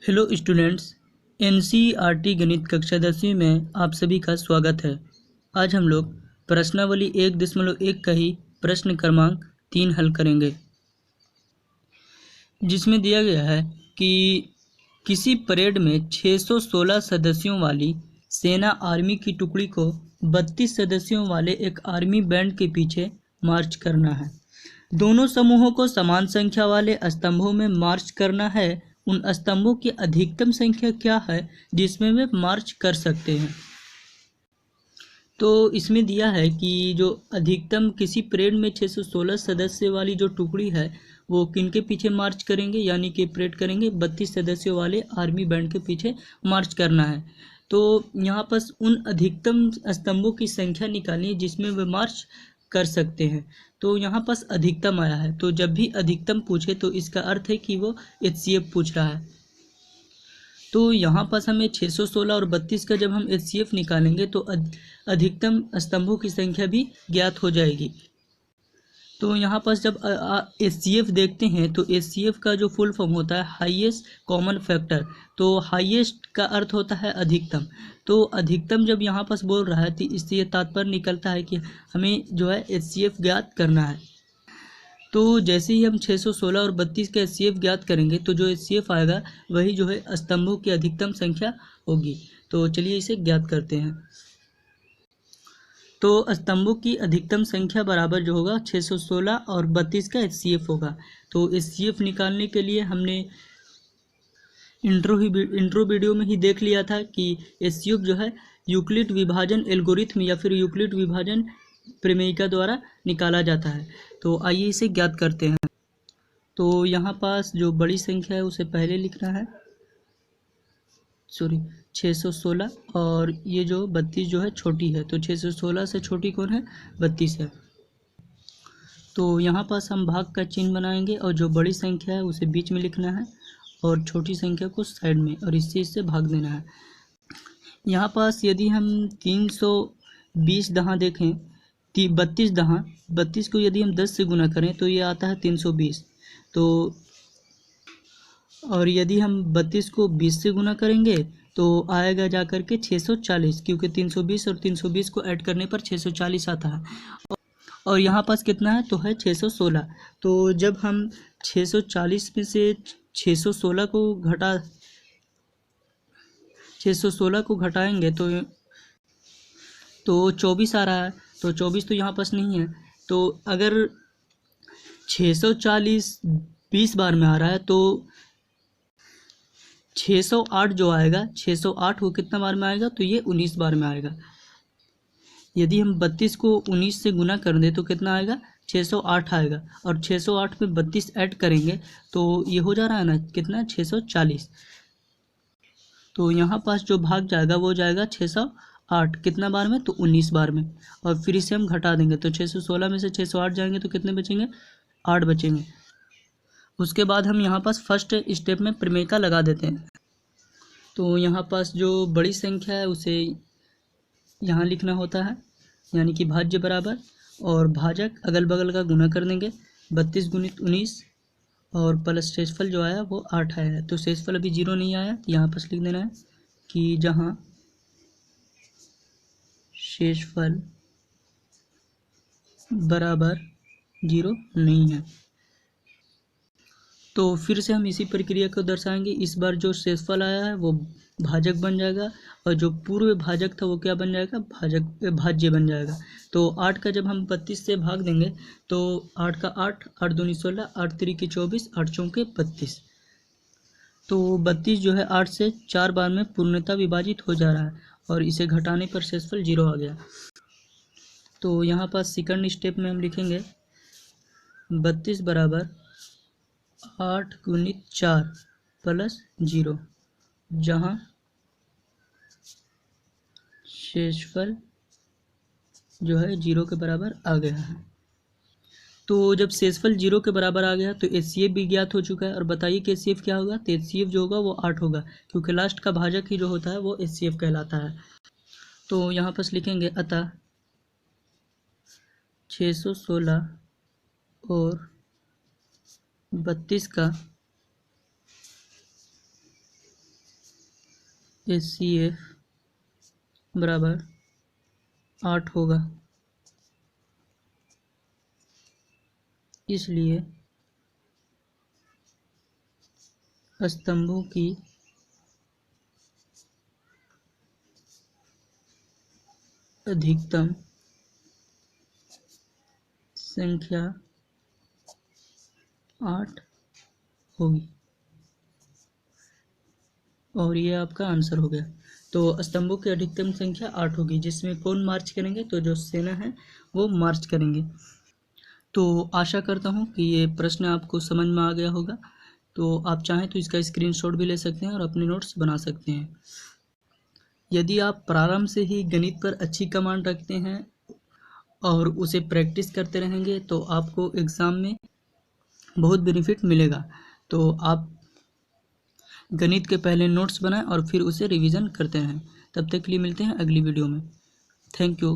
Hello students, NCERT गणित कक्षा 10वीं में आप सभी का स्वागत है। आज हम लोग प्रश्नावली 1.1 का ही प्रश्न क्रमांक 3 हल करेंगे, जिसमें दिया गया है कि किसी परेड में 616 सदस्यों वाली सेना आर्मी की टुकड़ी को 32 सदस्यों वाले एक आर्मी बैंड के पीछे मार्च करना है। दोनों समूहों को समान संख्या वाले स्तंभों में मार्च करना है। उन स्तंभों की अधिकतम संख्या क्या है जिसमें वे मार्च कर सकते हैं। तो इसमें दिया है कि जो अधिकतम किसी परेड में 616 सदस्य वाली जो टुकड़ी है वो किनके पीछे मार्च करेंगे, यानी कि परेड करेंगे 32 सदस्यों वाले आर्मी बैंड के पीछे मार्च करना है। तो यहाँ पर उन अधिकतम स्तंभों की संख्या निकालनी है जिसमें वे मार्च कर सकते हैं। तो यहाँ पास अधिकतम आया है, तो जब भी अधिकतम पूछे तो इसका अर्थ है कि वो HCF पूछ रहा है। तो यहाँ पास हमें 616 और 32 का जब हम HCF निकालेंगे तो अधिकतम स्तंभों की संख्या भी ज्ञात हो जाएगी। तो यहाँ पास जब HCF देखते हैं तो HCF का जो फुल फॉर्म होता है हाईएस्ट कॉमन फैक्टर। तो हाईएस्ट का अर्थ होता है अधिकतम। तो अधिकतम जब यहाँ पास बोल रहा है तो इससे ये तात्पर्य निकलता है कि हमें जो है HCF ज्ञात करना है। तो जैसे ही हम 616 और 32 का HCF ज्ञात करेंगे तो जो HCF आएगा वही जो है स्तंभों की अधिकतम संख्या होगी। तो चलिए इसे ज्ञात करते हैं। तो स्तंभों की अधिकतम संख्या बराबर जो होगा 616 और 32 का HCF होगा। तो HCF निकालने के लिए हमने इंट्रो वीडियो में ही देख लिया था कि HCF जो है यूक्लिड विभाजन एल्गोरिथम या फिर यूक्लिड विभाजन प्रमेयिका द्वारा निकाला जाता है। तो आइए इसे ज्ञात करते हैं। तो यहाँ पास जो बड़ी संख्या है उसे पहले लिखना है, 616, और ये जो 32 जो है छोटी है। तो 616 से छोटी कौन है? 32 है। तो यहाँ पास हम भाग का चिन्ह बनाएंगे और जो बड़ी संख्या है उसे बीच में लिखना है और छोटी संख्या को साइड में, और इससे भाग देना है। यहाँ पास यदि हम 320 दहाँ देखें, 32 दहाँ, 32 को यदि हम 10 से गुना करें तो ये आता है 320। तो और यदि हम 32 को 20 से गुना करेंगे तो आएगा जा कर के 640, क्योंकि 320 और 320 को ऐड करने पर 640 आता है। और यहाँ पास कितना है? तो है 616। तो जब हम 640 में से 616 को घटाएंगे तो 24 आ रहा है। तो 24 तो यहाँ पास नहीं है। तो अगर 640 20 बार में आ रहा है तो 608 जो आएगा, 608 वो कितना बार में आएगा? तो ये 19 बार में आएगा। यदि हम 32 को 19 से गुना कर दें तो कितना आएगा? 608 आएगा। और 608 में 32 ऐड करेंगे तो ये हो जा रहा है ना, कितना? 640। तो यहाँ पास जो भाग जाएगा वो जाएगा 608 कितना बार में? तो 19 बार में। और फिर इसे हम घटा देंगे तो 616 में से 608 जाएंगे तो कितने बचेंगे? 8 बचेंगे। उसके बाद हम यहाँ पास फर्स्ट स्टेप में प्रमेयिका लगा देते हैं। तो यहाँ पास जो बड़ी संख्या है उसे यहाँ लिखना होता है, यानी कि भाज्य बराबर, और भाजक अगल बगल का गुना कर देंगे, 32 गुणित 19, और प्लस शेषफल जो आया वो 8 आया है। तो शेषफल अभी 0 नहीं आया, तो यहाँ पर लिख देना है कि जहाँ शेषफल बराबर 0 नहीं है। तो फिर से हम इसी प्रक्रिया को दर्शाएंगे। इस बार जो शेषफल आया है वो भाजक बन जाएगा, और जो पूर्व भाजक था वो क्या बन जाएगा? भाज्य बन जाएगा। तो 8 का जब हम 32 से भाग देंगे तो 8 का 8, 8 दूनी 16, 8 तिरिकी 24, 8 चौके 32। तो 32 जो है 8 से 4 बार में पूर्णतः विभाजित हो जा रहा है, और इसे घटाने पर शेषफल 0 आ गया। तो यहाँ पास सेकंड स्टेप में हम लिखेंगे 32 बराबर 8 गुणित 4 प्लस 0, जहाँ शेषफल जो है 0 के बराबर आ गया है। तो जब शेषफल 0 के बराबर आ गया तो HCF भी ज्ञात हो चुका है। और बताइए कि HCF क्या होगा? तो HCF जो होगा वो 8 होगा, क्योंकि लास्ट का भाजक ही जो होता है वो HCF कहलाता है। तो यहाँ पर लिखेंगे अतः 616 और 32 का HCF बराबर 8 होगा। इसलिए स्तंभों की अधिकतम संख्या 8 होगी। और ये आपका आंसर हो गया। तो स्तंभों की अधिकतम संख्या 8 होगी, जिसमें कौन मार्च करेंगे? तो जो सेना है वो मार्च करेंगे। तो आशा करता हूँ कि ये प्रश्न आपको समझ में आ गया होगा। तो आप चाहें तो इसका स्क्रीनशॉट भी ले सकते हैं और अपने नोट्स बना सकते हैं। यदि आप प्रारंभ से ही गणित पर अच्छी कमांड रखते हैं और उसे प्रैक्टिस करते रहेंगे तो आपको एग्ज़ाम में बहुत बेनिफिट मिलेगा। तो आप गणित के पहले नोट्स बनाएं और फिर उसे रिवीजन करते रहें। तब तक के लिए मिलते हैं अगली वीडियो में। Thank you.